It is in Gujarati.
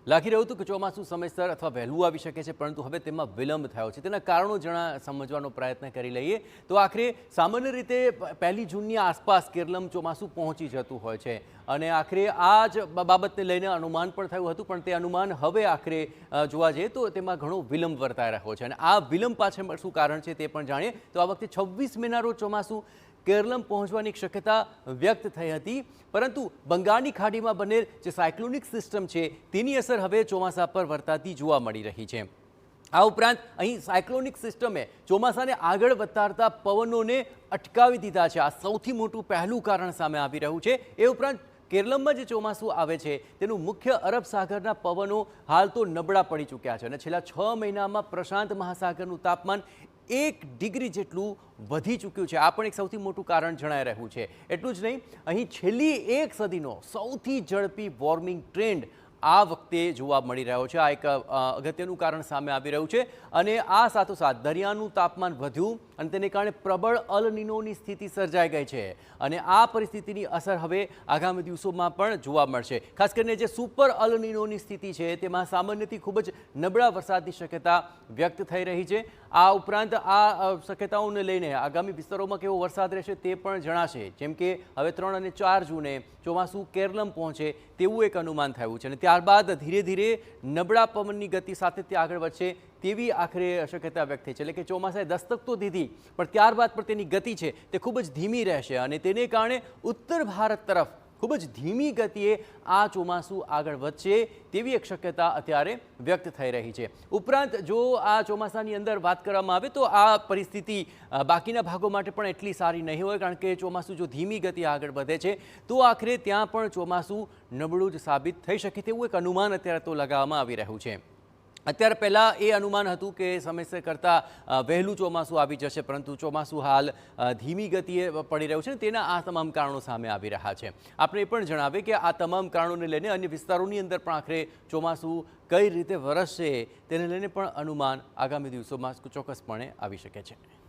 લાગી રહ્યું હતું કે ચોમાસું સમયસર અથવા વહેલું આવી શકે છે, પરંતુ હવે તેમાં વિલંબ થયો છે। તેના કારણો સમજવાનો પ્રયત્ન કરી લઈએ તો આખરે સામાન્ય રીતે 1 જૂનની આસપાસ કેરલમ ચોમાસું પહોંચી જતું હોય છે અને આખરે આ જ બાબતને લઈને અનુમાન પણ થયું હતું, પણ તે અનુમાન હવે આખરે જોવા જઈએ તો તેમાં ઘણો વિલંબ વર્તાઈ રહ્યો છે અને આ વિલંબ પાછળ શું કારણ છે તે પણ જાણીએ તો આ વખતે 26 મેના રોજ ચોમાસું કેરલમ પહોંચવાની શક્યતા વ્યક્ત થઈ હતી, પરંતુ બંગાળની ખાડીમાં બનેલ જે સાયક્લોનિક સિસ્ટમ છે તેની અસર હવે ચોમાસા પર વર્તાતી જોવા મળી રહી છે। આ ઉપરાંત અહીં સાયક્લોનિક સિસ્ટમે ચોમાસાને આગળ વધારતા પવનોને અટકાવી દીધા છે। આ સૌથી મોટું પહેલું કારણ સામે આવી રહ્યું છે। એ ઉપરાંત કેરલમાં જે ચોમાસું આવે છે તેનું મુખ્ય અરબ સાગરના પવનો હાલ તો નબળા પડી ચૂક્યા છે અને છેલ્લા 6 મહિનામાં પ્રશાંત મહાસાગરનું તાપમાન 1 ડિગ્રી જેટલું વધી ચૂક્યું છે। આ પણ એક સૌથી મોટું કારણ જણાઈ રહ્યું છે। એટલું જ નહીં, અહીં છેલ્લી 1 સદીનો સૌથી ઝડપી વોર્મિંગ ટ્રેન્ડ આ વખતે જોવા મળી રહ્યો છે। આ એક અગત્યનું કારણ સામે આવી રહ્યું છે અને આ સાથોસાથ દરિયાનું તાપમાન વધ્યું અને તેને કારણે પ્રબળ અલ નીનોની સ્થિતિ સર્જાઈ ગઈ છે અને આ પરિસ્થિતિની અસર હવે આગામી દિવસોમાં પણ જોવા મળશે। ખાસ કરીને જે સુપર અલ નીનોની સ્થિતિ છે તેમાં સામાન્યથી ખૂબ જ નબળા વરસાદની શક્યતા વ્યક્ત થઈ રહી છે। આ ઉપરાંત આ શક્યતાઓને લઈને આગામી વિસ્તારોમાં કેવો વરસાદ રહેશે તે પણ જણાશે, જેમ કે હવે 3 અને 4 જૂને ચોમાસું કેરલમ પહોંચે તેવું એક અનુમાન થયું છે અને ત્યારબાદ ધીરે ધીરે નબળા પવનની ગતિ સાથે તે આગળ વધશે તેવી આખરે શક્યતા વ્યક્ત થઈ છે। એટલે કે ચોમાસાએ દસ્તક તો દીધી, પણ ત્યારબાદ પણ તેની ગતિ છે તે ખૂબ જ ધીમી રહેશે અને તેને કારણે ઉત્તર ભારત તરફ ખૂબ જ ધીમી ગતિએ આ ચોમાસું આગળ વધશે તેવી એક શક્યતા અત્યારે વ્યક્ત થઈ રહી છે। ઉપરાંત જો આ ચોમાસાની અંદર વાત કરવામાં આવે તો આ પરિસ્થિતિ બાકીના ભાગો માટે પણ એટલી સારી નહીં હોય, કારણ કે ચોમાસું જો ધીમી ગતિએ આગળ વધે છે તો આખરે ત્યાં પણ ચોમાસું નબળું જ સાબિત થઈ શકે તેવું એક અનુમાન અત્યારે તો લગાવવામાં આવી રહ્યું છે। અત્યારે પહેલાં એ અનુમાન હતું કે સમયસર કરતાં વહેલું ચોમાસું આવી જશે, પરંતુ ચોમાસું હાલ ધીમી ગતિએ પડી રહ્યું છે ને તેના આ તમામ કારણો સામે આવી રહ્યા છે। આપણે એ પણ જણાવીએ કે આ તમામ કારણોને લઈને અન્ય વિસ્તારોની અંદર પણ આખરે ચોમાસું કઈ રીતે વરસશે તેને લઈને પણ અનુમાન આગામી દિવસોમાં ચોક્કસપણે આવી શકે છે।